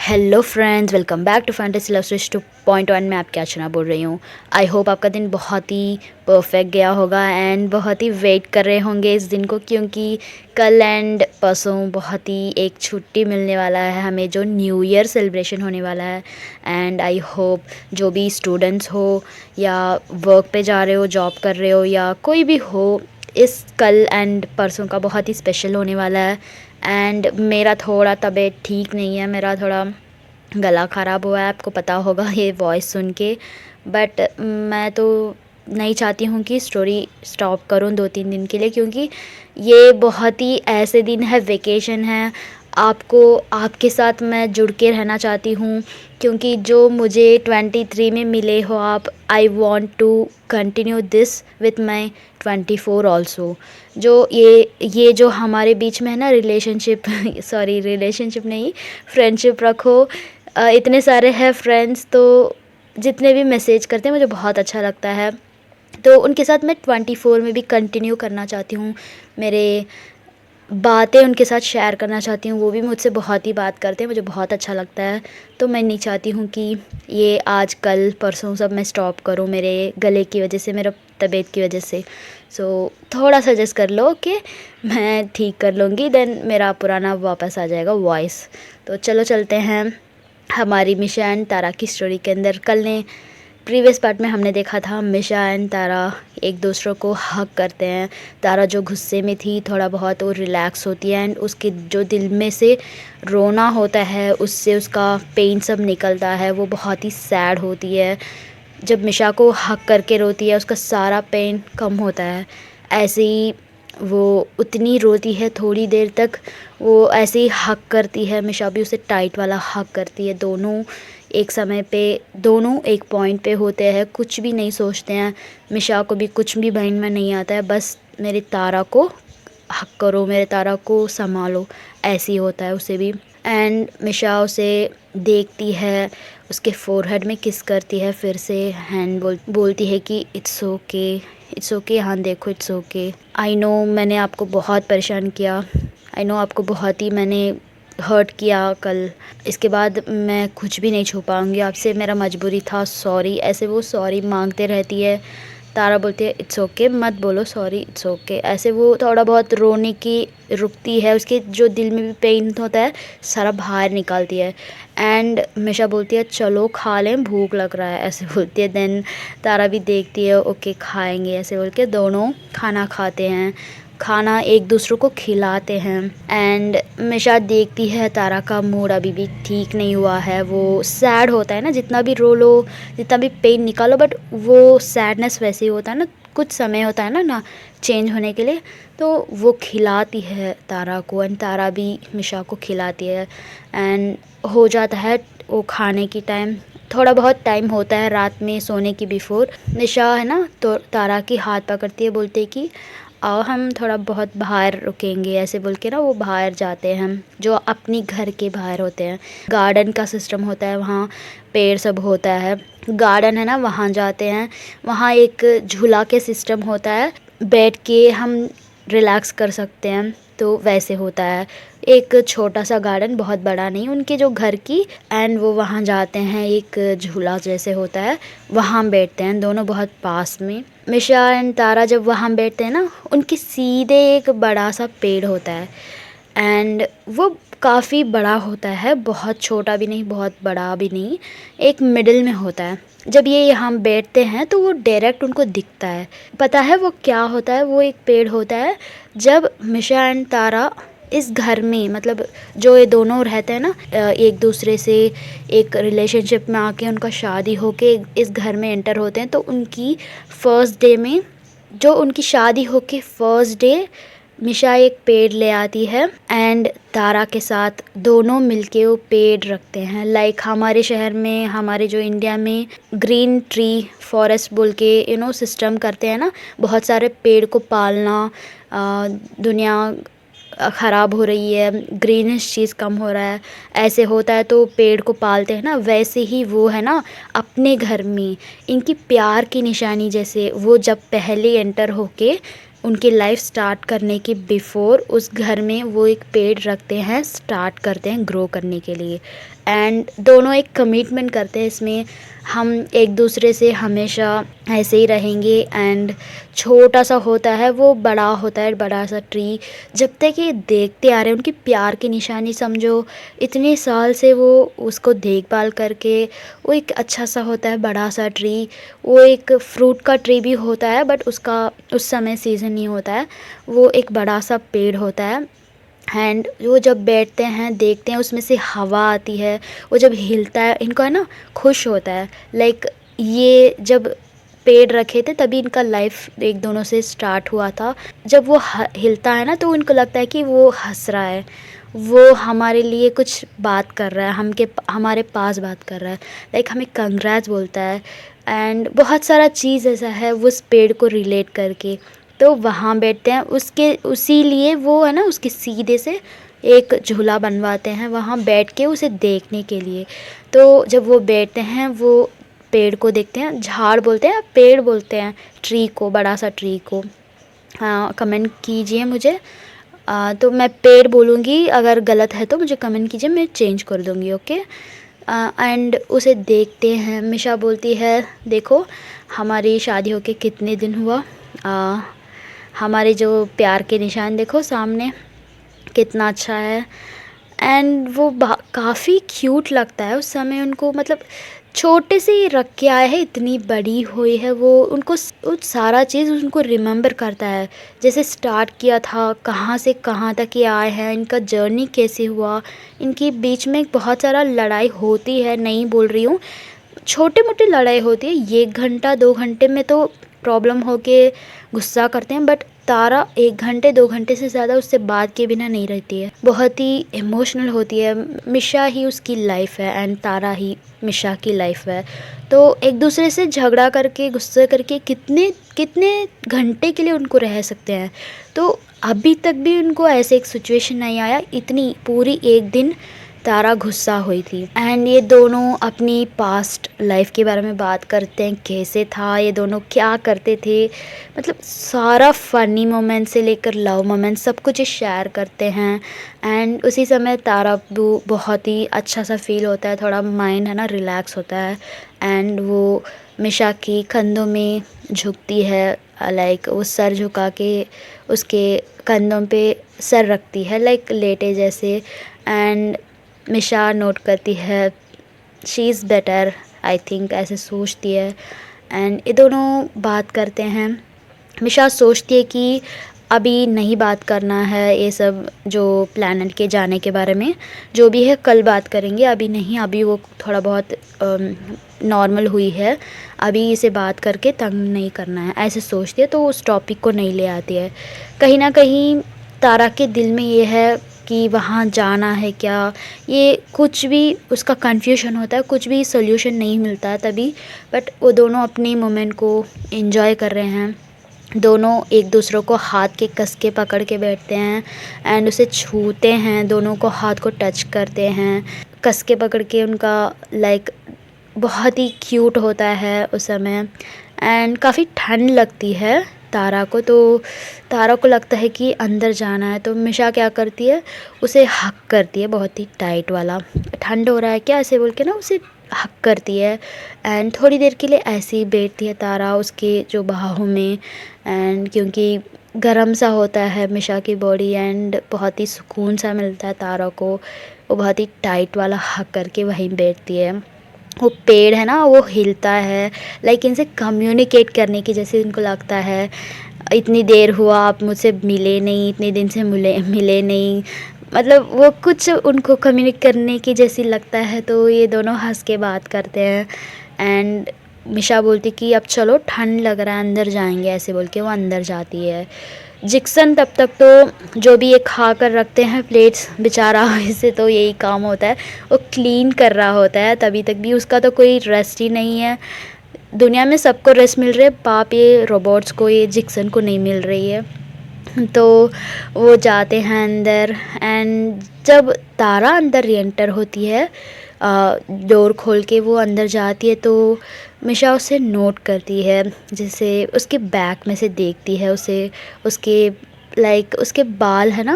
Hello friends, welcome back to fantasy love switch 2.1 में आपकी अर्चना बोल रही हूँ। आई होप आपका दिन बहुत ही परफेक्ट गया होगा एंड बहुत ही वेट कर रहे होंगे इस दिन को, क्योंकि कल एंड परसों बहुत ही एक छुट्टी मिलने वाला है हमें, जो न्यू ईयर सेलिब्रेशन होने वाला है। एंड आई होप जो भी स्टूडेंट्स हो या वर्क पे जा रहे हो, जॉब कर रहे हो या कोई भी हो, इस कल एंड परसों का बहुत ही स्पेशल होने वाला है। एंड मेरा थोड़ा तबीयत ठीक नहीं है, मेरा थोड़ा गला ख़राब हुआ है, आपको पता होगा ये वॉइस सुन के। बट मैं तो नहीं चाहती हूँ कि स्टोरी स्टॉप करूँ 2-3 दिन के लिए, क्योंकि ये बहुत ही ऐसे दिन है, वेकेशन है, आपको आपके साथ मैं जुड़ के रहना चाहती हूँ। क्योंकि जो मुझे 23 में मिले हो आप, I want to continue this with my 24 also. जो ये जो हमारे बीच में है ना, रिलेशनशिप सॉरी रिलेशनशिप नहीं, फ्रेंडशिप रखो। इतने सारे हैं फ्रेंड्स, तो जितने भी मैसेज करते हैं मुझे बहुत अच्छा लगता है, तो उनके साथ मैं 24 में भी कंटिन्यू करना चाहती हूँ। मेरे बातें उनके साथ शेयर करना चाहती हूँ, वो भी मुझसे बहुत ही बात करते हैं, मुझे बहुत अच्छा लगता है। तो मैं नहीं चाहती हूँ कि ये आज कल परसों सब मैं स्टॉप करूँ मेरे गले की वजह से, मेरा तबीयत की वजह से। सो थोड़ा सजेस्ट कर लो कि मैं ठीक कर लूँगी, देन मेरा पुराना वापस आ जाएगा वॉइस। तो चलो चलते हैं हमारी मिशा एंड तारा की स्टोरी के अंदर। कल ने प्रीवियस पार्ट में हमने देखा था मिशा एंड तारा एक दूसरे को हक करते हैं। तारा जो गुस्से में थी थोड़ा बहुत, वो रिलैक्स होती है एंड उसके जो दिल में से रोना होता है, उससे उसका पेन सब निकलता है, वो बहुत ही सैड होती है। जब मिशा को हक करके रोती है, उसका सारा पेन कम होता है। ऐसे ही वो उतनी रोती है थोड़ी देर तक, वो ऐसे ही हक करती है, मिशा भी उसे टाइट वाला हक करती है। दोनों एक समय पे, दोनों एक पॉइंट पे होते हैं, कुछ भी नहीं सोचते हैं। मिशा को भी कुछ भी माइंड में नहीं आता है, बस मेरे तारा को हक करो, मेरे तारा को संभालो, ऐसे ही होता है उसे भी। एंड मिशा उसे देखती है, उसके फोरहेड में किस करती है, फिर से हैंड बोलती है कि इट्स ओके, इट्स ओके, हाँ देखो इट्स ओके। आई नो मैंने आपको बहुत परेशान किया, आई नो आपको बहुत ही मैंने हर्ट किया कल। इसके बाद मैं कुछ भी नहीं छू पाऊँगी आपसे, मेरा मजबूरी था, सॉरी। ऐसे वो सॉरी मांगते रहती है। तारा बोलती है इट्स ओके, मत बोलो सॉरी, इट्स ओके। ऐसे वो थोड़ा बहुत रोने की रुकती है, उसके जो दिल में भी पेन होता है सारा बाहर निकालती है। एंड मिशा बोलती है चलो खा लें, भूख लग रहा है, ऐसे बोलती है। देन तारा भी देखती है, ओके खाएंगे, ऐसे बोल के दोनों खाना खाते हैं, खाना एक दूसरे को खिलाते हैं। एंड मिशा देखती है तारा का मूड अभी भी ठीक नहीं हुआ है, वो सैड होता है ना, जितना भी रो लो, जितना भी पेन निकालो, बट वो सैडनेस वैसे ही होता है ना, कुछ समय होता है ना चेंज होने के लिए। तो वो खिलाती है तारा को एंड तारा भी मिशा को खिलाती है। एंड हो जाता है वो खाने की टाइम, थोड़ा बहुत टाइम होता है रात में सोने की बिफोर। मिशा है ना, तो तारा की हाथ पकड़ती है, बोलते हैं कि आओ हम थोड़ा बहुत बाहर रुकेंगे, ऐसे बोल के ना वो बाहर जाते हैं, हम जो अपनी घर के बाहर होते हैं। गार्डन का सिस्टम होता है वहाँ, पेड़ सब होता है, गार्डन है ना, वहाँ जाते हैं। वहाँ एक झूला के सिस्टम होता है, बैठ के हम रिलैक्स कर सकते हैं, तो वैसे होता है। एक छोटा सा गार्डन, बहुत बड़ा नहीं, उनके जो घर की। एंड वो वहाँ जाते हैं, एक झूला जैसे होता है, वहाँ बैठते हैं दोनों बहुत पास में। मिशा एंड तारा जब वहाँ बैठते हैं ना, उनके सीधे एक बड़ा सा पेड़ होता है एंड वो काफ़ी बड़ा होता है, बहुत छोटा भी नहीं, बहुत बड़ा भी नहीं, एक मिडिल में होता है। जब ये यहाँ बैठते हैं तो वो डायरेक्ट उनको दिखता है। पता है वो क्या होता है? वो एक पेड़ होता है। जब मिशा एंड तारा इस घर में, मतलब जो ये दोनों रहते हैं ना, एक दूसरे से एक रिलेशनशिप में आके उनका शादी होके इस घर में एंटर होते हैं, तो उनकी फर्स्ट डे में, जो उनकी शादी होके फर्स्ट डे, मिशा एक पेड़ ले आती है एंड तारा के साथ दोनों मिलके वो पेड़ रखते हैं। लाइक हमारे शहर में, हमारे जो इंडिया में ग्रीन ट्री फॉरेस्ट बोल के सिस्टम करते हैं ना, बहुत सारे पेड़ को पालना। दुनिया ख़राब हो रही है, ग्रीनिश चीज़ कम हो रहा है, ऐसे होता है, तो पेड़ को पालते हैं ना, वैसे ही वो है ना अपने घर में इनकी प्यार की निशानी, जैसे वो जब पहले एंटर होके उनकी लाइफ स्टार्ट करने के बिफ़ोर उस घर में वो एक पेड़ रखते हैं, स्टार्ट करते हैं ग्रो करने के लिए। एंड दोनों एक कमिटमेंट करते हैं इसमें, हम एक दूसरे से हमेशा ऐसे ही रहेंगे। एंड छोटा सा होता है वो बड़ा होता है, बड़ा सा ट्री। जब तक ये देखते आ रहे हैं उनकी प्यार की निशानी समझो, इतने साल से वो उसको देखभाल करके वो एक अच्छा सा होता है बड़ा सा ट्री। वो एक फ्रूट का ट्री भी होता है बट उसका उस समय सीज़न नहीं होता है, वो एक बड़ा सा पेड़ होता है। एंड वो जब बैठते हैं देखते हैं उसमें से हवा आती है, वो जब हिलता है इनको है ना खुश होता है। लाइक ये जब पेड़ रखे थे तभी इनका लाइफ एक दोनों से स्टार्ट हुआ था। जब वो हिलता है ना तो इनको लगता है कि वो हंस रहा है, वो हमारे लिए कुछ बात कर रहा है, हमारे पास बात कर रहा है, लाइक हमें कंग्रेट्स बोलता है। एंड बहुत सारा चीज़ ऐसा है उस पेड़ को रिलेट करके, तो वहाँ बैठते हैं उसके उसी लिए वो है ना उसके सीधे से एक झूला बनवाते हैं वहाँ बैठ के उसे देखने के लिए। तो जब वो बैठते हैं वो पेड़ को देखते हैं, झाड़ बोलते हैं पेड़ बोलते हैं ट्री को, बड़ा सा ट्री को। हाँ कमेंट कीजिए मुझे, तो मैं पेड़ बोलूँगी, अगर गलत है तो मुझे कमेंट कीजिए, मैं चेंज कर दूँगी। ओके। एंड उसे देखते हैं, मिशा बोलती है देखो हमारी शादी होके कितने दिन हुआ, हमारे जो प्यार के निशान देखो सामने कितना अच्छा है। एंड वो काफ़ी क्यूट लगता है उस समय उनको, मतलब छोटे से ही रख के आए हैं, इतनी बड़ी हुई है वो, उनको सारा चीज़ उनको रिमेंबर करता है, जैसे स्टार्ट किया था कहाँ से कहाँ तक ये आए हैं, इनका जर्नी कैसे हुआ। इनके बीच में बहुत सारा लड़ाई होती है, नहीं बोल रही हूँ, छोटे मोटे लड़ाई होती है, 1 घंटा 2 घंटे में तो प्रॉब्लम होके गुस्सा करते हैं, बट तारा 1 घंटे 2 घंटे से ज़्यादा उससे बात के बिना नहीं रहती है, बहुत ही इमोशनल होती है। मिशा ही उसकी लाइफ है एंड तारा ही मिशा की लाइफ है। तो एक दूसरे से झगड़ा करके गुस्सा करके कितने कितने घंटे के लिए उनको रह सकते हैं। तो अभी तक भी उनको ऐसे एक सिचुएशन नहीं आया, इतनी पूरी 1 दिन तारा गुस्सा हुई थी। एंड ये दोनों अपनी पास्ट लाइफ के बारे में बात करते हैं, कैसे था ये दोनों, क्या करते थे, मतलब सारा फ़नी मोमेंट से लेकर लव मोमेंट सब कुछ शेयर करते हैं। एंड उसी समय तारा को बहुत ही अच्छा सा फील होता है, थोड़ा माइंड है ना रिलैक्स होता है। एंड वो मिशा की कंधों में झुकती है, लाइक वो सर झुका के उसके कंधों पे सर रखती है, लाइक लेटे जैसे। एंड मिशा नोट करती है she is better, I think ऐसे सोचती है। एंड ये दोनों बात करते हैं, मिशा सोचती है कि अभी नहीं बात करना है ये सब जो प्लानट के जाने के बारे में, जो भी है कल बात करेंगे, अभी नहीं, अभी वो थोड़ा बहुत नॉर्मल हुई है, अभी इसे बात करके तंग नहीं करना है, ऐसे सोचती है, तो उस टॉपिक को नहीं ले आती है। कहीं ना कहीं तारा के दिल में ये है कि वहाँ जाना है क्या, ये कुछ भी उसका कन्फ्यूजन होता है, कुछ भी सोल्यूशन नहीं मिलता है तभी। बट वो दोनों अपने मोमेंट को एंजॉय कर रहे हैं, दोनों एक दूसरों को हाथ के कस के पकड़ के बैठते हैं एंड उसे छूते हैं, दोनों को हाथ को टच करते हैं कस के पकड़ के, उनका लाइक बहुत ही क्यूट होता है उस समय। एंड काफ़ी ठंड लगती है तारा को, तो तारा को लगता है कि अंदर जाना है, तो मिशा क्या करती है उसे हक करती है, बहुत ही टाइट वाला, ठंड हो रहा है क्या ऐसे बोल के ना उसे हक करती है। एंड थोड़ी देर के लिए ऐसे ही बैठती है तारा उसके जो बाहों में, एंड क्योंकि गर्म सा होता है मिशा की बॉडी एंड बहुत ही सुकून सा मिलता है तारा को, वो बहुत ही टाइट वाला हक करके वहीं बैठती है। वो पेड़ है ना वो हिलता है, लाइक इनसे कम्युनिकेट करने की जैसे उनको लगता है, इतनी देर हुआ आप मुझसे मिले नहीं, इतने दिन से मिले नहीं, मतलब वो कुछ उनको कम्युनिकेट करने की जैसी लगता है। तो ये दोनों हंस के बात करते हैं एंड मिशा बोलती कि अब चलो ठंड लग रहा है अंदर जाएंगे, ऐसे बोल के वो अंदर जाती है। जिक्सन तब तक तो जो भी ये खा कर रखते हैं प्लेट्स बेचारा, इससे तो यही काम होता है, वो क्लीन कर रहा होता है, तभी तक भी उसका तो कोई रेस्ट ही नहीं है। दुनिया में सबको रेस्ट मिल रही है, पाप ये रोबोट्स को, ये जिक्सन को नहीं मिल रही है। तो वो जाते हैं अंदर एंड जब तारा अंदर री एंटर होती है, डोर खोल के वो अंदर जाती है, तो मिशा उसे नोट करती है, जैसे उसके बैक में से देखती है उसे, उसके उसके बाल है ना,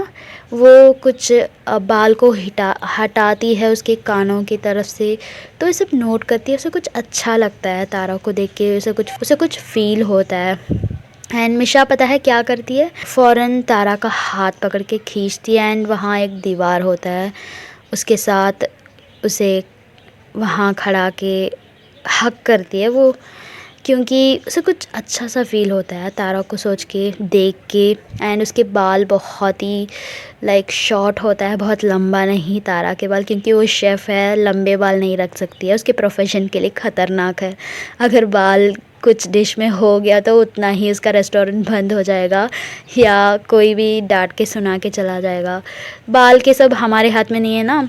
वो कुछ बाल को हटाती है उसके कानों की तरफ से, तो ये सब नोट करती है। उसे कुछ अच्छा लगता है तारा को देख के, उसे कुछ फ़ील होता है। एंड मिशा पता है क्या करती है, फ़ौरन तारा का हाथ पकड़ के खींचती है, एंड वहाँ एक दीवार होता है, उसके साथ उसे वहाँ खड़ा के हग करती है वो, क्योंकि उसे कुछ अच्छा सा फ़ील होता है तारा को सोच के, देख के। एंड उसके बाल बहुत ही शॉर्ट होता है, बहुत लंबा नहीं तारा के बाल, क्योंकि वो शेफ़ है, लंबे बाल नहीं रख सकती है, उसके प्रोफेशन के लिए ख़तरनाक है। अगर बाल कुछ डिश में हो गया तो उतना ही उसका रेस्टोरेंट बंद हो जाएगा, या कोई भी डांट के सुना के चला जाएगा। बाल के सब हमारे हाथ में नहीं है ना,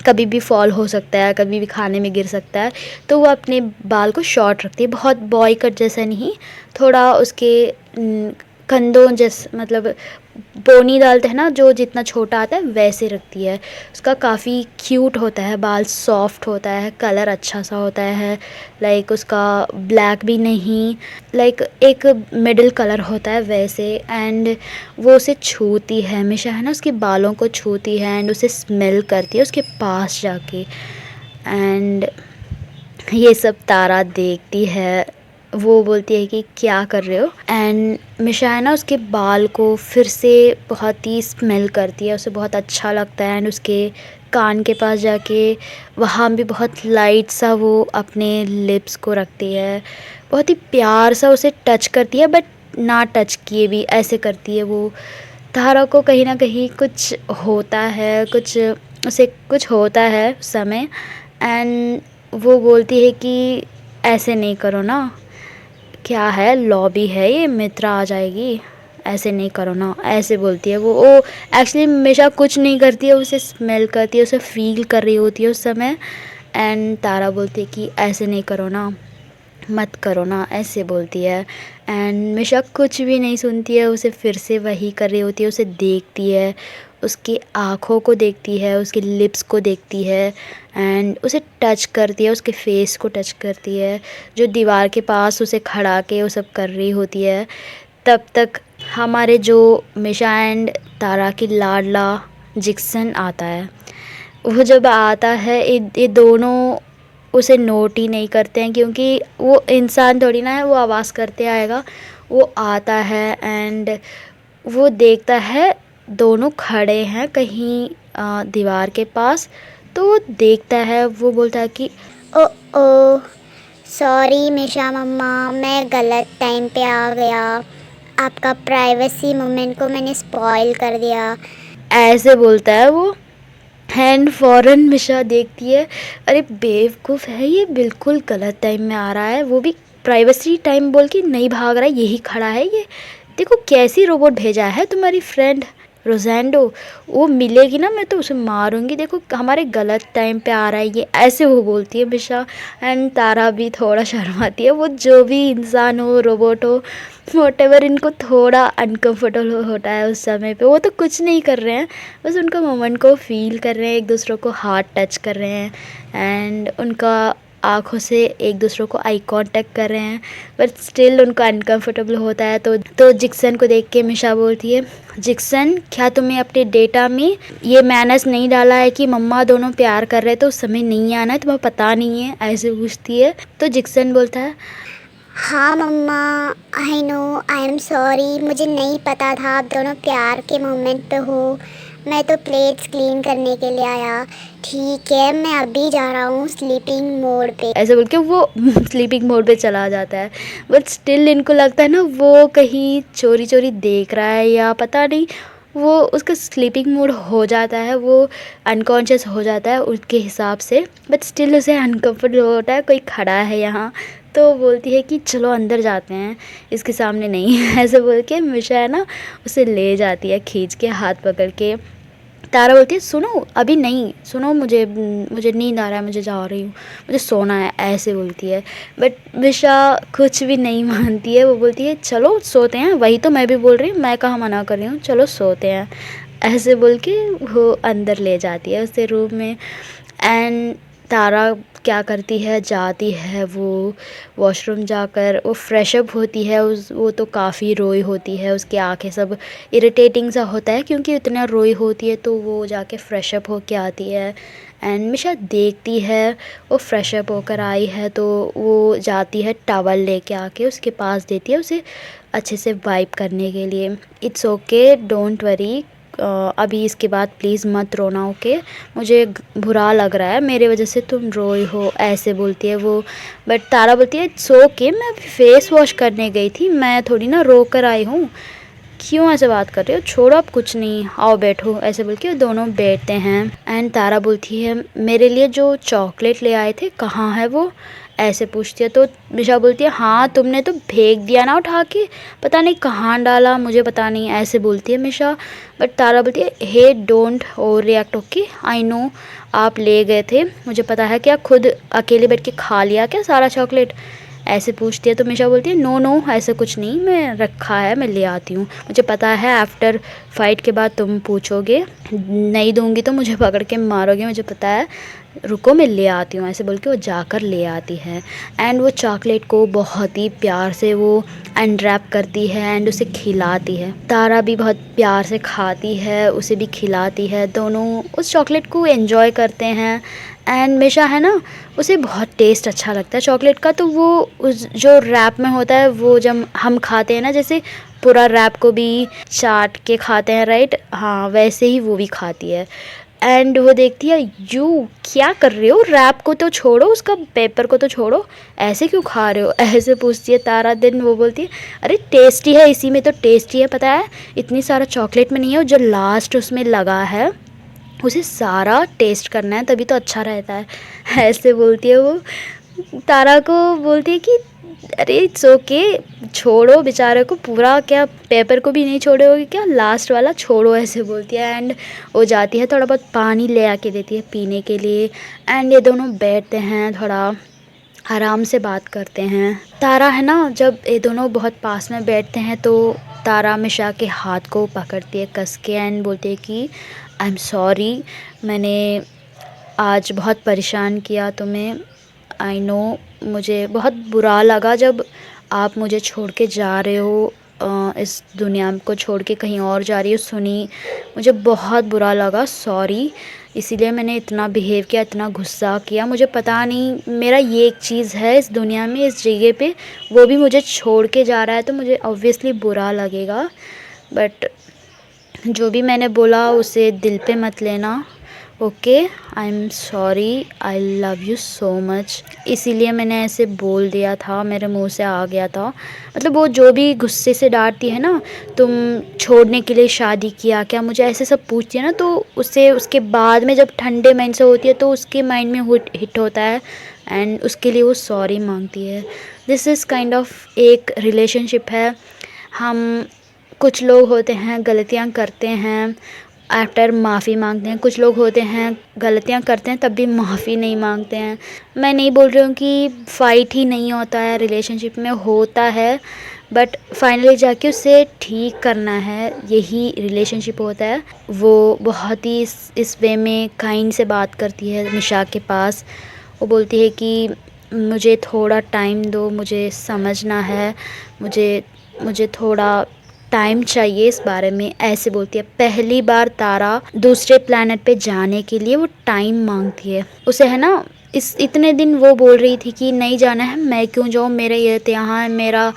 कभी भी फॉल हो सकता है, कभी भी खाने में गिर सकता है, तो वो अपने बाल को शॉर्ट रखती है, बहुत बॉय कट जैसा नहीं, थोड़ा उसके कंधों जैसे, मतलब पोनी डालते हैं ना जो जितना छोटा आता है वैसे रखती है। उसका काफ़ी क्यूट होता है, बाल सॉफ्ट होता है, कलर अच्छा सा होता है, उसका ब्लैक भी नहीं, एक मिडिल कलर होता है वैसे। एंड वो उसे छूती है हमेशा, है ना, उसके बालों को छूती है एंड उसे स्मेल करती है उसके पास जाके। एंड ये सब तारा देखती है, वो बोलती है कि क्या कर रहे हो। एंड मिशा है ना, उसके बाल को फिर से बहुत ही स्मेल करती है, उसे बहुत अच्छा लगता है। एंड उसके कान के पास जाके वहाँ भी बहुत लाइट सा वो अपने लिप्स को रखती है, बहुत ही प्यार सा उसे टच करती है, बट ना टच किए भी ऐसे करती है वो। तारा को कहीं ना कहीं कुछ होता है, उसे कुछ होता है उस समय। एंड वो बोलती है कि ऐसे नहीं करो ना, क्या है, लॉबी है ये, मित्रा आ जाएगी, ऐसे नहीं करो ना, ऐसे बोलती है वो। एक्चुअली हमेशा कुछ नहीं करती है, उसे स्मेल करती है, उसे फील कर रही होती है उस समय। एंड तारा बोलती है कि ऐसे नहीं करो ना, मत करो ना, ऐसे बोलती है। एंड मिशा कुछ भी नहीं सुनती है, उसे फिर से वही कर रही होती है, उसे देखती है, उसकी आँखों को देखती है, उसके लिप्स को देखती है, एंड उसे टच करती है, उसके फेस को टच करती है, जो दीवार के पास उसे खड़ा के वो सब कर रही होती है। तब तक हमारे जो मिशा एंड तारा की लाडला जिक्सन आता है। वो जब आता है, ये दोनों उसे नोट ही नहीं करते हैं, क्योंकि वो इंसान थोड़ी ना है, वो आवाज़ करते आएगा। वो आता है एंड वो देखता है दोनों खड़े हैं कहीं दीवार के पास, तो वो देखता है, वो बोलता है कि ओ ओ सॉरी मिशा मम्मा, मैं गलत टाइम पे आ गया, आपका प्राइवेसी मोमेंट को मैंने स्पॉइल कर दिया। ऐसे बोलता है वो। एंड फ़ौरन मिशा देखती है, अरे बेवकूफ़ है ये, बिल्कुल गलत टाइम में आ रहा है, वो भी प्राइवेसी टाइम बोल के नहीं भाग रहा है, यही खड़ा है ये, देखो कैसी रोबोट भेजा है तुम्हारी फ्रेंड रोज़ैंडो, वो मिलेगी ना मैं तो उसे मारूंगी, देखो हमारे गलत टाइम पे आ रहा है ये, ऐसे वो बोलती है मिशा। एंड तारा भी थोड़ा शर्माती है, वो जो भी इंसान हो, रोबोट हो, वॉटेवर, इनको थोड़ा अनकंफर्टेबल होता है उस समय पे। वो तो कुछ नहीं कर रहे हैं, बस उनका मोमेंट को फील कर रहे हैं, एक दूसरे को हाथ टच कर रहे हैं, एंड उनका आँखों से एक दूसरे को आई कांटेक्ट कर रहे हैं, बट स्टिल उनको अनकंफर्टेबल होता है। तो जिक्सन को देख के मिशा बोलती है, जिक्सन क्या तुम्हें अपने डेटा में ये मैनर्स नहीं डाला है कि मम्मा दोनों प्यार कर रहे तो उस समय नहीं आना है, तुम्हें पता नहीं है, ऐसे पूछती है। तो जिक्सन बोलता है, हाँ मम्मा, I know, I am sorry, मुझे नहीं पता था आप दोनों प्यार के मोमेंट पे हो, मैं तो प्लेट्स क्लीन करने के लिए आया। ठीक है, मैं अभी जा रहा हूँ स्लीपिंग मोड पे। ऐसे बोल के वो स्लीपिंग मोड पे चला जाता है। बट स्टिल इनको लगता है ना वो कहीं चोरी चोरी देख रहा है, या पता नहीं, वो उसका स्लीपिंग मोड हो जाता है, वो अनकॉन्शियस हो जाता है उसके हिसाब से, बट स्टिल उसे अनकम्फर्टेबल होता है, कोई खड़ा है यहाँ। तो बोलती है कि चलो अंदर जाते हैं, इसके सामने नहीं ऐसे बोल के मिशा है ना उसे ले जाती है खींच के हाथ पकड़ के। तारा बोलती है, सुनो अभी नहीं, सुनो, मुझे नींद आ रहा है, मुझे जा रही हूँ, मुझे सोना है, ऐसे बोलती है। बट मिशा कुछ भी नहीं मानती है, वो बोलती है चलो सोते हैं, वही तो मैं भी बोल रही हूँ, मैं कहाँ मना कर रही हूँ, चलो सोते हैं। ऐसे बोल के वो अंदर ले जाती है उसे रूम में। एंड तारा क्या करती है, जाती है वो वॉशरूम जाकर वो फ्रेश अप होती है। वो तो काफ़ी रोई होती है, उसकी आंखें सब इरिटेटिंग सा होता है क्योंकि इतना रोई होती है। तो वो जाके फ्रेश अप होके आती है एंड मिशा देखती है वो फ्रेश अप होकर आई है तो वो जाती है टॉवल लेके आके उसके पास देती है उसे अच्छे से वाइप करने के लिए। इट्स ओके, डोंट वरी, अभी इसके बाद प्लीज़ मत रोना, ओके? मुझे बुरा लग रहा है, मेरे वजह से तुम रोई हो, ऐसे बोलती है वो। बट तारा बोलती है इट्स ओके, मैं फेस वॉश करने गई थी, मैं थोड़ी ना रो कर आई हूँ, क्यों ऐसे बात कर रहे हो, छोड़ो अब कुछ नहीं, आओ बैठो, ऐसे बोल के वो दोनों बैठते हैं। एंड तारा बोलती है मेरे लिए जो चॉकलेट ले आए थे कहाँ है वो, ऐसे पूछती है। तो मिशा बोलती है हाँ तुमने तो फेंक दिया ना उठा के, पता नहीं कहाँ डाला, मुझे पता नहीं, ऐसे बोलती है मिशा। बट तारा बोलती है hey don't overreact, okay? I know आप ले गए थे, मुझे पता है, क्या खुद अकेले बैठ के खा लिया क्या सारा चॉकलेट, ऐसे पूछती है। तो मिशा बोलती है नो नो ऐसा कुछ नहीं, मैं रखा है, मैं ले आती हूँ, मुझे पता है आफ्टर फाइट के बाद तुम पूछोगे, नहीं दूंगी तो मुझे पकड़ के मारोगे, मुझे पता है, रुको मैं ले आती हूँ, ऐसे बोल के वो जाकर ले आती है। एंड वो चॉकलेट को बहुत ही प्यार से वो अनरैप करती है एंड उसे खिलाती है। तारा भी बहुत प्यार से खाती है, उसे भी खिलाती है, दोनों उस चॉकलेट को एंजॉय करते हैं। एंड मिशा है ना, उसे बहुत टेस्ट अच्छा लगता है चॉकलेट का, तो वो उस जो रैप में होता है वो जब हम खाते हैं ना, जैसे पूरा रैप को भी चाट के खाते हैं, राइट? हाँ, वैसे ही वो भी खाती है। एंड वो देखती है यू क्या कर रहे हो, रैप को तो छोड़ो, उसका पेपर को तो छोड़ो, ऐसे क्यों खा रहे हो, ऐसे पूछती है तारा। दिन वो बोलती है अरे टेस्टी है, इसी में तो टेस्टी है, पता है इतनी सारा चॉकलेट में नहीं है, जो लास्ट उसमें लगा है उसे सारा टेस्ट करना है तभी तो अच्छा रहता है, ऐसे बोलती है वो। तारा को बोलती है कि अरे इट्स ओके, छोड़ो बेचारे को, पूरा क्या पेपर को भी नहीं छोड़ोगे क्या, लास्ट वाला छोड़ो, ऐसे बोलती है। एंड वो जाती है, थोड़ा बहुत पानी ले आके देती है पीने के लिए। एंड ये दोनों बैठते हैं, थोड़ा आराम से बात करते हैं। तारा है ना, जब ये दोनों बहुत पास में बैठते हैं तो तारा मिशा के हाथ को पकड़ती है कस के एंड बोलती है कि आई एम सॉरी, मैंने आज बहुत परेशान किया तुम्हें, आई नो, मुझे बहुत बुरा लगा जब आप मुझे छोड़ के जा रहे हो, इस दुनिया को छोड़ के कहीं और जा रही हो, सुनी, मुझे बहुत बुरा लगा, सॉरी, इसीलिए मैंने इतना बिहेव किया, इतना गुस्सा किया, मुझे पता नहीं, मेरा ये एक चीज़ है इस दुनिया में, इस जगह पे, वो भी मुझे छोड़ के जा रहा है तो मुझे ऑब्वियसली बुरा लगेगा, बट जो भी मैंने बोला उसे दिल पे मत लेना, okay? I am sorry, I love you so much, इसीलिए मैंने ऐसे बोल दिया था, मेरे मुंह से आ गया था। मतलब वो जो भी गुस्से से डांटती है ना, तुम छोड़ने के लिए शादी किया क्या, मुझे ऐसे सब पूछती है ना, तो उसे उसके बाद में जब ठंडे माइंड से होती है तो उसके माइंड में हिट होता है एंड उसके लिए वो सॉरी मांगती है। दिस इज़ काइंड ऑफ एक रिलेशनशिप है। हम कुछ लोग होते हैं गलतियाँ करते हैं, आफ्टर माफ़ी मांगते हैं, कुछ लोग होते हैं गलतियाँ करते हैं तब भी माफ़ी नहीं मांगते हैं। मैं नहीं बोल रही हूँ कि फ़ाइट ही नहीं होता है रिलेशनशिप में, होता है, बट फाइनली जाके उसे ठीक करना है, यही रिलेशनशिप होता है। वो बहुत ही इस वे में काइंड से बात करती है मिशा के पास। वो बोलती है कि मुझे थोड़ा टाइम दो, मुझे समझना है, मुझे थोड़ा टाइम चाहिए इस बारे में, ऐसे बोलती है। पहली बार तारा दूसरे प्लैनेट पे जाने के लिए वो टाइम मांगती है उसे, है ना। इतने दिन वो बोल रही थी कि नहीं जाना है, मैं क्यों जाऊँ, मेरे ये यहाँ है, मेरा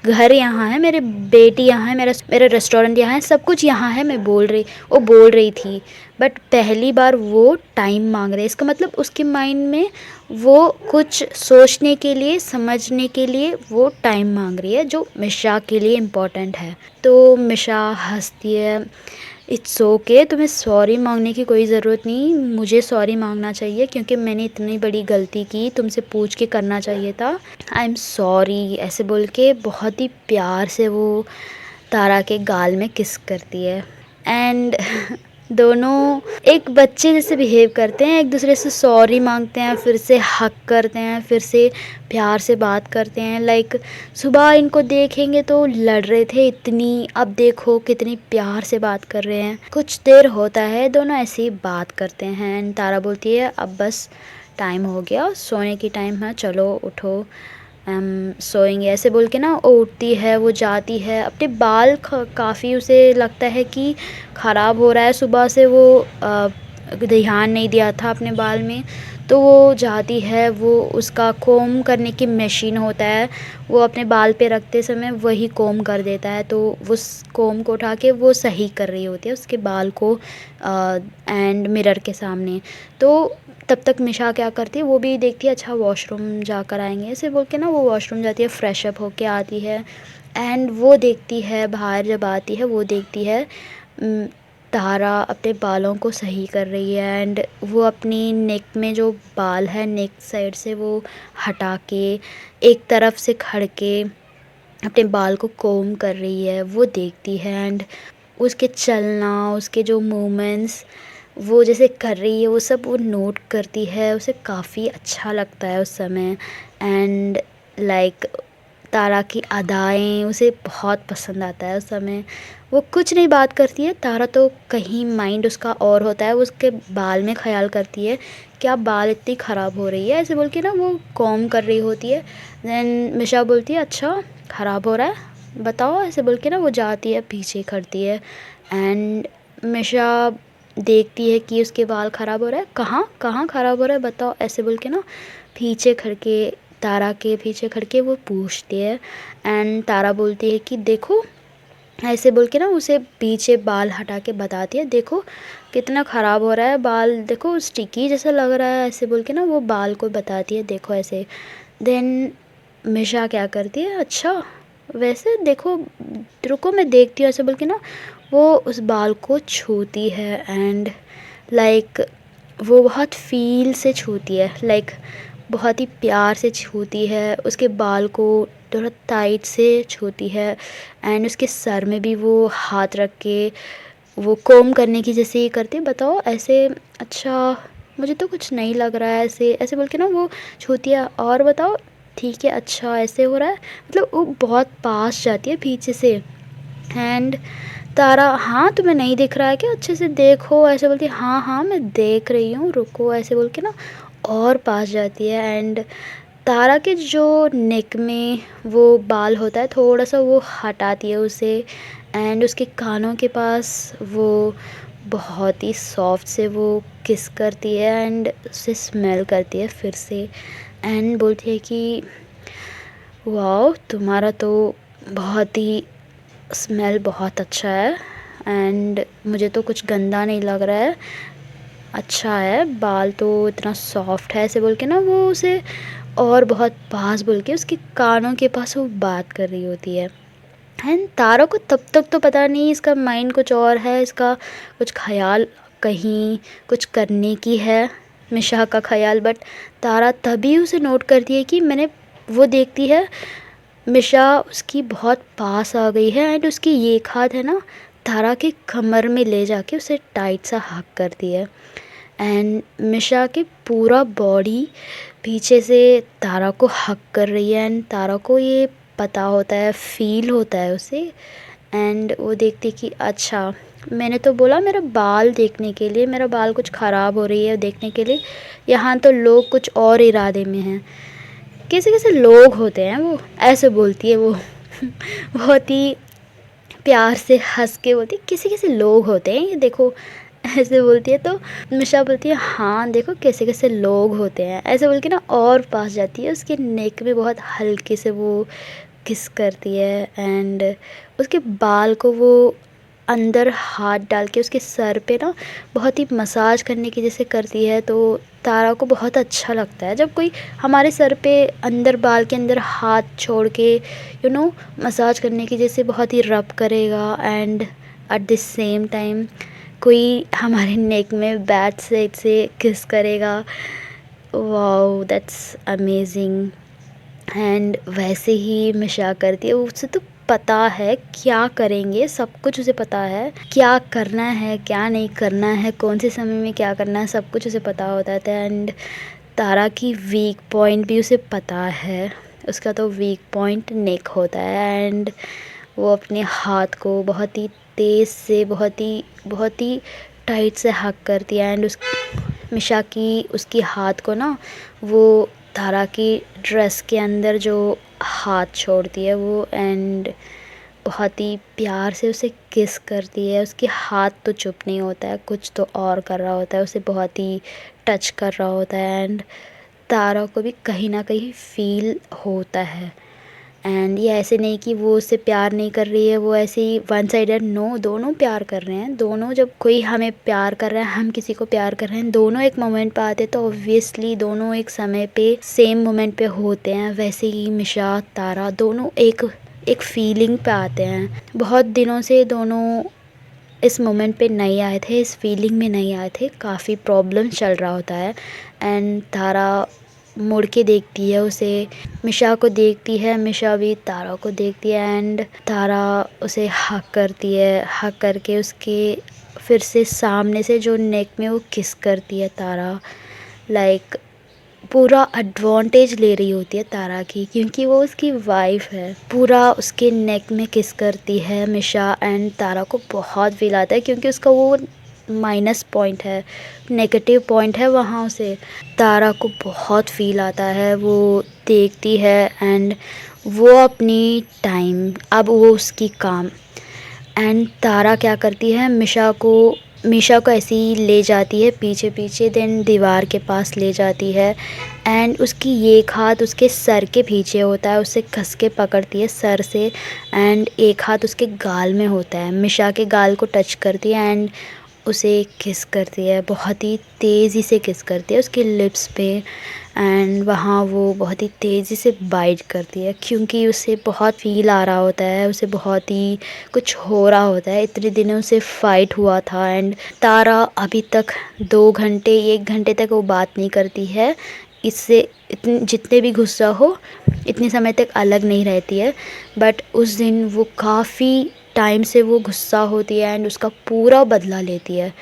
घर यहाँ है, मेरे बेटी यहाँ है, मेरा रेस्टोरेंट यहाँ है, सब कुछ यहाँ है, वो बोल रही थी। बट पहली बार वो टाइम मांग रहे, इसका मतलब उसके माइंड में वो कुछ सोचने के लिए, समझने के लिए वो टाइम मांग रही है, जो मिशा के लिए इम्पोर्टेंट है। तो मिशा हंसती है, इट्स ओके, तुम्हें सॉरी मांगने की कोई ज़रूरत नहीं, मुझे सॉरी मांगना चाहिए क्योंकि मैंने इतनी बड़ी गलती की, तुमसे पूछ के करना चाहिए था, आई एम सॉरी, ऐसे बोल के बहुत ही प्यार से वो तारा के गाल में किस करती है। एंड दोनों एक बच्चे जैसे बिहेव करते हैं, एक दूसरे से सॉरी मांगते हैं, फिर से हक करते हैं, फिर से प्यार से बात करते हैं। लाइक सुबह इनको देखेंगे तो लड़ रहे थे इतनी, अब देखो कितनी प्यार से बात कर रहे हैं। कुछ देर होता है दोनों ऐसे ही बात करते हैं एंड तारा बोलती है अब बस टाइम हो गया, सोने की टाइम है, चलो उठो, सोएंगे, ऐसे बोल के ना वो उठती है, वो जाती है। अपने बाल काफ़ी उसे लगता है कि ख़राब हो रहा है, सुबह से वो ध्यान नहीं दिया था अपने बाल में, तो वो जाती है, वो उसका कोम करने की मशीन होता है, वो अपने बाल पे रखते समय वही कोम कर देता है, तो उस कोम को उठा के वो सही कर रही होती है उसके बाल को एंड मिरर के सामने। तो तब तक मिशा क्या करती है, वो भी देखती है अच्छा वॉशरूम जाकर आएंगे, ऐसे बोल के ना वो वॉशरूम जाती है, फ्रेश अप होके आती है एंड वो देखती है बाहर, जब आती है वो देखती है तारा अपने बालों को सही कर रही है एंड वो अपनी नेक में जो बाल है नेक साइड से वो हटा के एक तरफ से खड़ के अपने बाल को कोम कर रही है, वो देखती है एंड उसके चलना, उसके जो मूवमेंट्स वो जैसे कर रही है वो सब वो नोट करती है, उसे काफ़ी अच्छा लगता है उस समय एंड लाइक तारा की अदाएँ उसे बहुत पसंद आता है उस समय। वो कुछ नहीं बात करती है, तारा तो कहीं माइंड उसका और होता है, वो उसके बाल में ख़्याल करती है क्या बाल इतनी ख़राब हो रही है, ऐसे बोल के ना वो कॉम कर रही होती है। देन मिशा बोलती है अच्छा ख़राब हो रहा है बताओ, ऐसे बोल के ना वो जाती है पीछे खड़ती है एंड मिशा देखती है कि उसके बाल ख़राब हो रहा है, कहाँ कहाँ ख़राब हो रहा है बताओ, ऐसे बोल के ना पीछे खड़ के तारा के पीछे खड़ के वो पूछती है एंड तारा बोलती है कि देखो, ऐसे बोल के ना उसे पीछे बाल हटा के बताती है देखो कितना ख़राब हो रहा है बाल, देखो स्टिकी जैसा लग रहा है, ऐसे बोल के ना वो बाल को बताती है देखो ऐसे। देन मिशा क्या करती है अच्छा वैसे देखो रुको मैं देखती हूँ, ऐसे बोल के ना वो उस बाल को छूती है एंड लाइक वो बहुत फ़ील से छूती है, लाइक बहुत ही प्यार से छूती है, उसके बाल को थोड़ा टाइट से छूती है एंड उसके सर में भी वो हाथ रख के वो कोम करने की जैसे ही करती है बताओ ऐसे, अच्छा मुझे तो कुछ नहीं लग रहा है, ऐसे ऐसे बोल के ना वो छूती है और बताओ ठीक है अच्छा ऐसे हो रहा है, मतलब वो बहुत पास जाती है पीछे से एंड तारा हाँ तुम्हें नहीं दिख रहा है क्या, अच्छे से देखो, ऐसे बोलती है हाँ हाँ मैं देख रही हूँ रुको, ऐसे बोल के ना और पास जाती है एंड तारा के जो नेक में वो बाल होता है थोड़ा सा वो हटाती है उसे एंड उसके कानों के पास वो बहुत ही सॉफ्ट से वो किस करती है एंड उसे स्मेल करती है फिर से एंड बोलती है कि वाओ तुम्हारा तो बहुत ही स्मेल बहुत अच्छा है एंड मुझे तो कुछ गंदा नहीं लग रहा है, अच्छा है बाल तो इतना सॉफ्ट है, ऐसे बोल के ना वो उसे और बहुत पास बोल के उसके कानों के पास वो बात कर रही होती है एंड तारा को तब तक तो पता नहीं इसका माइंड कुछ और है, इसका कुछ ख्याल कहीं कुछ करने की है मिशा का ख्याल, बट तारा तभी उसे नोट करती है कि मैंने वो देखती है मिशा उसकी बहुत पास आ गई है एंड उसकी ये हाथ है ना तारा के कमर में ले जाके उसे टाइट सा हक करती है एंड मिशा के पूरा बॉडी पीछे से तारा को हक कर रही है एंड तारा को ये पता होता है, फील होता है उसे एंड वो देखती कि अच्छा मैंने तो बोला मेरा बाल देखने के लिए, मेरा बाल कुछ ख़राब हो रही है देखने के लिए, यहाँ तो लोग कुछ और इरादे में हैं, कैसे कैसे लोग होते हैं वो, ऐसे बोलती है वो बहुत ही प्यार से हंस के बोलती है कैसे कैसे लोग होते हैं ये देखो, ऐसे बोलती है। तो मिशा बोलती है हाँ देखो कैसे कैसे लोग होते हैं, ऐसे बोल के ना और पास जाती है उसके नेक में बहुत हल्के से वो किस करती है एंड उसके बाल को वो अंदर हाथ डाल के उसके सर पे ना बहुत ही मसाज करने की जैसे करती है, तो तारा को बहुत अच्छा लगता है जब कोई हमारे सर पे अंदर बाल के अंदर हाथ छोड़ के मसाज करने की जैसे बहुत ही रब करेगा and at the same time कोई हमारे नेक में बैक साइड से किस करेगा, वाओ दैट्स अमेजिंग एंड वैसे ही मिशा करती है, उससे तो पता है क्या करेंगे, सब कुछ उसे पता है, क्या करना है क्या नहीं करना है, कौन से समय में क्या करना है, सब कुछ उसे पता होता है। एंड तारा की वीक पॉइंट भी उसे पता है। उसका तो वीक पॉइंट नेक होता है एंड वो अपने हाथ को बहुत ही तेज़ से बहुत ही टाइट से हक करती है एंड उस मिशा की उसकी हाथ को ना वो तारा की ड्रेस के अंदर जो हाथ छोड़ती है वो एंड बहुत ही प्यार से उसे किस करती है। उसके हाथ तो चुप नहीं होता है, कुछ तो और कर रहा होता है, उसे बहुत ही टच कर रहा होता है एंड तारा को भी कहीं ना कहीं फील होता है। एंड ये ऐसे नहीं कि वो उससे प्यार नहीं कर रही है, वो ऐसे ही वन साइडेड, नो, दोनों प्यार कर रहे हैं। दोनों, जब कोई हमें प्यार कर रहा है, हम किसी को प्यार कर रहे हैं, दोनों एक मोमेंट पे आते हैं तो ऑब्वियसली दोनों एक समय पे सेम मोमेंट पे होते हैं। वैसे ही मिशा तारा दोनों एक फीलिंग पे आते हैं। बहुत दिनों से दोनों इस मोमेंट पे नहीं आए थे, इस फीलिंग में नहीं आए थे, काफ़ी प्रॉब्लम चल रहा होता है एंड तारा मुड़ के देखती है उसे, मिशा को देखती है, मिशा भी तारा को देखती है एंड तारा उसे हक करती है, हक करके उसके फिर से सामने से जो नेक में वो किस करती है तारा, लाइक पूरा एडवांटेज ले रही होती है तारा की, क्योंकि वो उसकी वाइफ है। पूरा उसके नेक में किस करती है मिशा एंड तारा को बहुत फील आता है, क्योंकि उसका वो माइनस पॉइंट है, नेगेटिव पॉइंट है, वहाँ उसे तारा को बहुत फील आता है। वो देखती है एंड वो अपनी टाइम, अब वो उसकी काम एंड तारा क्या करती है, मिशा को ऐसे ही ले जाती है पीछे पीछे, देन दीवार के पास ले जाती है एंड उसकी एक हाथ उसके सर के पीछे होता है, उसे कस के पकड़ती है सर से एंड एक हाथ उसके गाल में होता है, मिशा के गाल को टच करती है एंड उसे किस करती है, बहुत ही तेज़ी से किस करती है उसके लिप्स पे एंड वहाँ वो बहुत ही तेज़ी से बाइट करती है, क्योंकि उसे बहुत फील आ रहा होता है, उसे बहुत ही कुछ हो रहा होता है। इतने दिनों से फ़ाइट हुआ था एंड तारा अभी तक 2 घंटे 1 घंटे तक वो बात नहीं करती है, इससे जितने भी गुस्सा हो इतने समय तक अलग नहीं रहती है। बट उस दिन वो काफ़ी टाइम से वो गुस्सा होती है एंड उसका पूरा बदला लेती है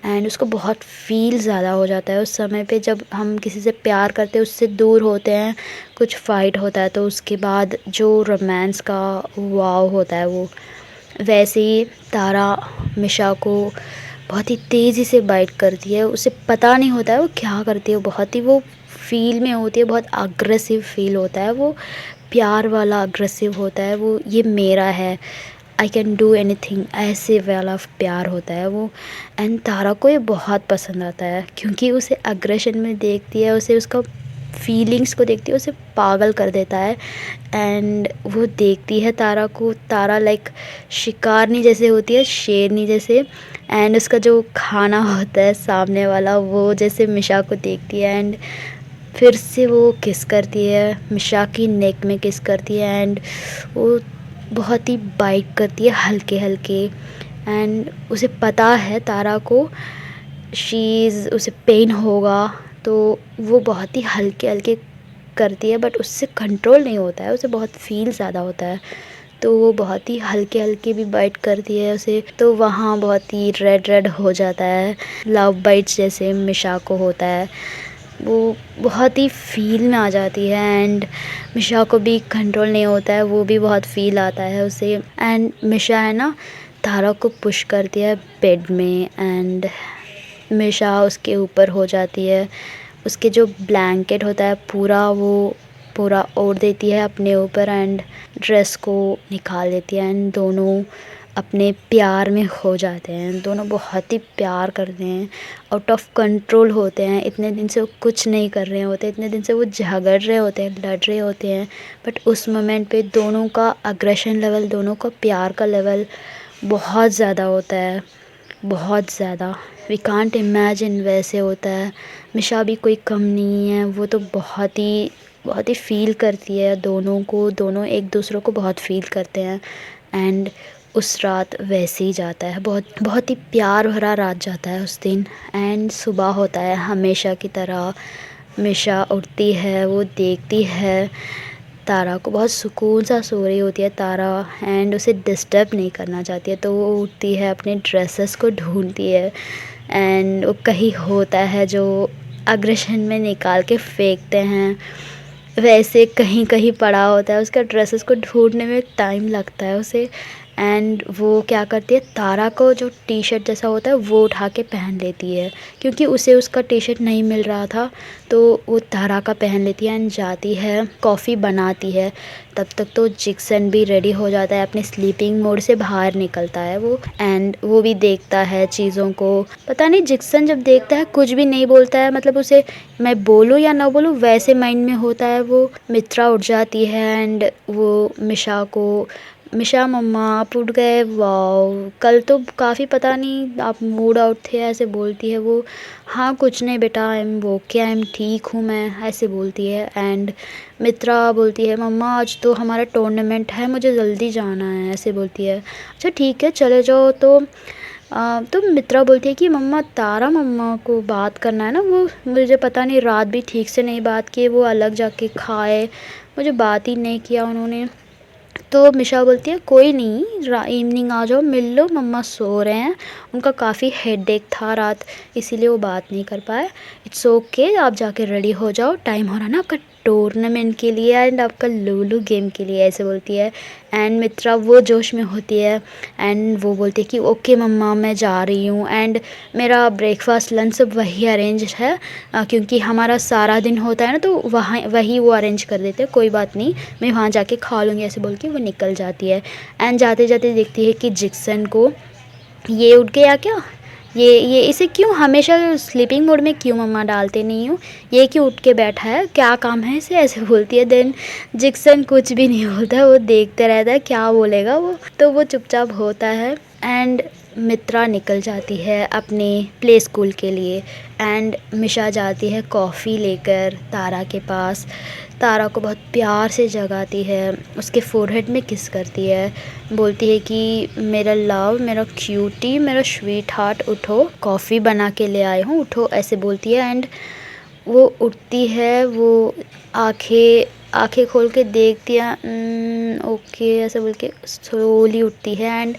एंड उसको बहुत फ़ील ज़्यादा हो जाता है उस समय पे। जब हम किसी से प्यार करते हैं, उससे दूर होते हैं, कुछ फ़ाइट होता है, तो उसके बाद जो रोमांस का वाव होता है वो, वैसे ही तारा मिशा को बहुत ही तेज़ी से बाइट करती है। उसे पता नहीं होता है वो क्या करती है, बहुत ही वो फील में होती है, बहुत अग्रेसिव फील होता है वो, प्यार वाला अग्रेसिव होता है वो, ये मेरा है, आई कैन डू एनीथिंग, ऐसे वाला प्यार होता है वो। एंड तारा को ये बहुत पसंद आता है, क्योंकि उसे अग्रेशन में देखती है, उसे उसका फीलिंग्स को देखती है, उसे पागल कर देता है एंड वो देखती है तारा को, तारा लाइक शिकारनी जैसे होती है, शेरनी जैसे, एंड उसका जो खाना होता है सामने वाला, वो जैसे मिशा को देखती है एंड फिर से वो किस करती है, मिशा की नेक में किस करती है एंड वो बहुत ही बाइट करती है हल्के हल्के एंड उसे पता है तारा को उसे पेन होगा, तो वो बहुत ही हल्के हल्के करती है, बट उससे कंट्रोल नहीं होता है, उसे बहुत फील ज़्यादा होता है, तो वो बहुत ही हल्के हल्के भी बाइट करती है उसे, तो वहाँ बहुत ही रेड रेड हो जाता है, लव बाइट्स जैसे मिशा को होता है, वो बहुत ही फील में आ जाती है एंड मिशा को भी कंट्रोल नहीं होता है, वो भी बहुत फील आता है उसे एंड मिशा है ना तारा को पुश करती है बेड में एंड मिशा उसके ऊपर हो जाती है, उसके जो ब्लैंकेट होता है पूरा ओढ़ देती है अपने ऊपर एंड ड्रेस को निकाल देती है एंड दोनों अपने प्यार में खो जाते हैं, दोनों बहुत ही प्यार करते हैं, आउट ऑफ कंट्रोल होते हैं। इतने दिन से वो कुछ नहीं कर रहे होते, इतने दिन से वो झगड़ रहे होते हैं, लड़ रहे होते हैं, बट उस मोमेंट पे दोनों का अग्रेशन लेवल, दोनों का प्यार का लेवल बहुत ज़्यादा होता है, बहुत ज़्यादा, वी कांट इमेजिन वैसे होता है। मिशा भी कोई कम नहीं है, वो तो बहुत ही फ़ील करती है दोनों को, दोनों एक दूसरों को बहुत फ़ील करते हैं एंड उस रात वैसे ही जाता है, बहुत ही प्यार भरा रात जाता है उस दिन एंड सुबह होता है हमेशा की तरह। मिशा उठती है, वो देखती है तारा को बहुत सुकून सा सो रही होती है तारा, एंड उसे डिस्टर्ब नहीं करना चाहती है, तो वो उठती है, अपने ड्रेसेस को ढूंढती है, एंड वो कहीं होता है जो अग्रेशन में निकाल के फेंकते हैं, वैसे कहीं कहीं पड़ा होता है, उसका ड्रेसेस को ढूंढने में टाइम लगता है उसे। एंड वो क्या करती है, तारा को जो टी शर्ट जैसा होता है वो उठा के पहन लेती है, क्योंकि उसे उसका टी शर्ट नहीं मिल रहा था, तो वो तारा का पहन लेती है एंड जाती है कॉफ़ी बनाती है। तब तक तो जिक्सन भी रेडी हो जाता है, अपने स्लीपिंग मोड से बाहर निकलता है वो, एंड वो भी देखता है चीज़ों को। पता नहीं जिक्सन जब देखता है कुछ भी नहीं बोलता है, मतलब उसे मैं बोलूँ या ना बोलूँ वैसे माइंड में होता है वो। मित्रा उठ जाती है एंड वो मिशा मम्मा आप उठ गए, वाओ कल तो काफ़ी पता नहीं आप मूड आउट थे, ऐसे बोलती है वो। हाँ कुछ नहीं बेटा, I am okay, I am ठीक हूँ मैं, ऐसे बोलती है। एंड मित्रा बोलती है मम्मा आज तो हमारा टूर्नामेंट है, मुझे जल्दी जाना है, ऐसे बोलती है। अच्छा ठीक है चले जाओ। तो मित्रा बोलती है कि मम्मा तारा मम्मा को बात करना है ना, वो मुझे पता नहीं रात भी ठीक से नहीं बात की, वो अलग जाके खाए, मुझे बात ही नहीं किया उन्होंने। तो मिशा बोलती है कोई नहीं, इवनिंग आ जाओ मिल लो, मम्मा सो रहे हैं, उनका काफ़ी हेडेक था रात, इसीलिए वो बात नहीं कर पाए। इट्स ओके, आप जाके रेडी हो जाओ, टाइम हो रहा है ना आपका टूर्नामेंट के लिए एंड आपका लूलू गेम के लिए, ऐसे बोलती है। एंड मित्रा वो जोश में होती है एंड वो बोलती है कि ओके मम्मा मैं जा रही हूँ, एंड मेरा ब्रेकफास्ट लंच सब वही अरेंज है, क्योंकि हमारा सारा दिन होता है ना, तो वही वो अरेंज कर देते हैं, कोई बात नहीं मैं वहाँ जाके खा लूँगी, ऐसे बोल के वो निकल जाती है। एंड जाते जाते देखती है कि जिक्सन को ये उठ गया क्या, ये इसे क्यों हमेशा स्लीपिंग मोड में क्यों मम्मा डालते नहीं हो, ये क्यों उठ के बैठा है, क्या काम है इसे, ऐसे बोलती है। देन जिक्सन कुछ भी नहीं बोलता, वो देखते रहता है क्या बोलेगा वो, तो वो चुपचाप होता है। एंड मित्रा निकल जाती है अपने प्ले स्कूल के लिए, एंड मिशा जाती है कॉफ़ी लेकर तारा के पास, तारा को बहुत प्यार से जगाती है, उसके फोरहेड में किस करती है, बोलती है कि मेरा लव, मेरा क्यूटी, मेरा स्वीट हार्ट उठो, कॉफ़ी बना के ले आए हूँ उठो, ऐसे बोलती है। एंड वो उठती है, वो आंखें खोल के देखती है, ओके ऐसे बोल के स्लोली उठती है। एंड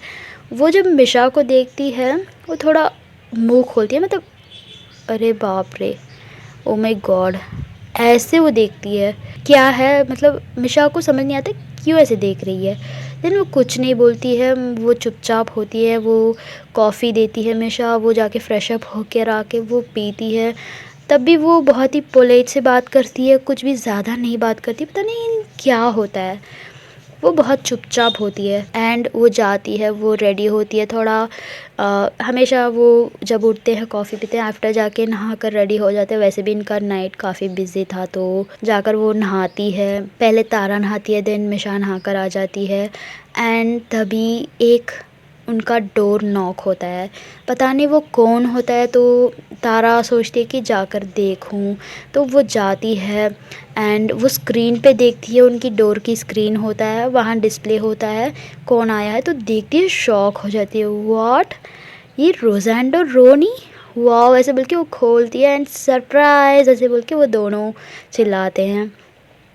वो जब मिशा को देखती है वो थोड़ा मुंह खोलती है, मतलब अरे बाप रे, ओ माय गॉड, ऐसे वो देखती है क्या है, मतलब मिशा को समझ नहीं आता क्यों ऐसे देख रही है। लेकिन वो कुछ नहीं बोलती है, वो चुपचाप होती है, वो कॉफ़ी देती है मिशा, वो जाके फ्रेश अप होकर आके वो पीती है, तब भी वो बहुत ही पोलाइट से बात करती है, कुछ भी ज़्यादा नहीं बात करती, पता नहीं क्या होता है, वो बहुत चुपचाप होती है। एंड वो जाती है, वो रेडी होती है थोड़ा, हमेशा वो जब उठते हैं कॉफ़ी पीते हैं, आफ्टर जाके नहा कर रेडी हो जाते हैं, वैसे भी इनका नाइट काफ़ी बिजी था, तो जाकर वो नहाती है, पहले तारा नहाती है, देन मिशा नहा कर आ जाती है। एंड तभी एक उनका डोर नॉक होता है, पता नहीं वो कौन होता है, तो तारा सोचती है कि जाकर देखूं, तो वो जाती है एंड वो स्क्रीन पे देखती है, उनकी डोर की स्क्रीन होता है, वहाँ डिस्प्ले होता है कौन आया है, तो देखती है शॉक हो जाती है, व्हाट, ये रोज़ेंडो रोनी, वाओ ऐसे बोल के वो खोलती है एंड सरप्राइज ऐसे बोल के वो दोनों चिल्लाते हैं।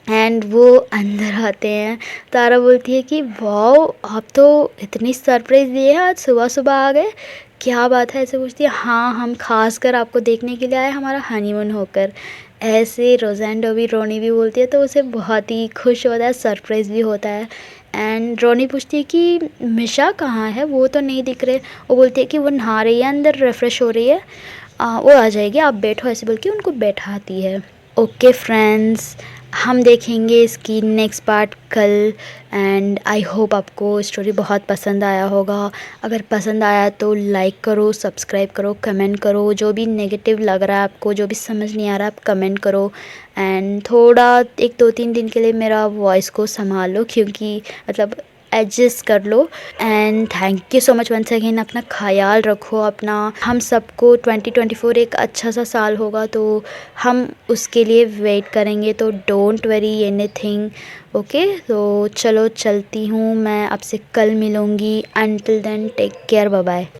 एंड वो अंदर आते हैं, तारा बोलती है कि वाओ आप तो इतनी सरप्राइज़ दिए हैं, आज सुबह सुबह आ गए, क्या बात है, ऐसे पूछती है। हाँ हम खास कर आपको देखने के लिए आए, हमारा हनीमून होकर, ऐसे रोज़ेंडो भी रोनी भी बोलती है, तो उसे बहुत ही खुश होता है, सरप्राइज़ भी होता है। एंड रोनी पूछती है कि मिशा कहाँ है, वो तो नहीं दिख रहे, वो बोलती है कि वो नहा रही है, अंदर रिफ़्रेश हो रही है, वो आ जाएगी आप बैठो, ऐसे बोल के उनको बैठाती है। ओके फ्रेंड्स, हम देखेंगे इसकी नेक्स्ट पार्ट कल, एंड आई होप आपको स्टोरी बहुत पसंद आया होगा। अगर पसंद आया तो लाइक करो, सब्सक्राइब करो, कमेंट करो, जो भी नेगेटिव लग रहा है आपको, जो भी समझ नहीं आ रहा आप कमेंट करो। एंड थोड़ा 1-2-3 दिन के लिए मेरा वॉइस को संभालो, क्योंकि मतलब एडजस्ट कर लो। And thank you so much once again, अपना ख्याल रखो अपना, हम सबको 2024 एक अच्छा सा साल होगा, तो हम उसके लिए वेट करेंगे, तो डोंट वरी एनीथिंग, ओके। तो चलो चलती हूँ मैं, आपसे कल मिलूँगी, until then take care, bye bye.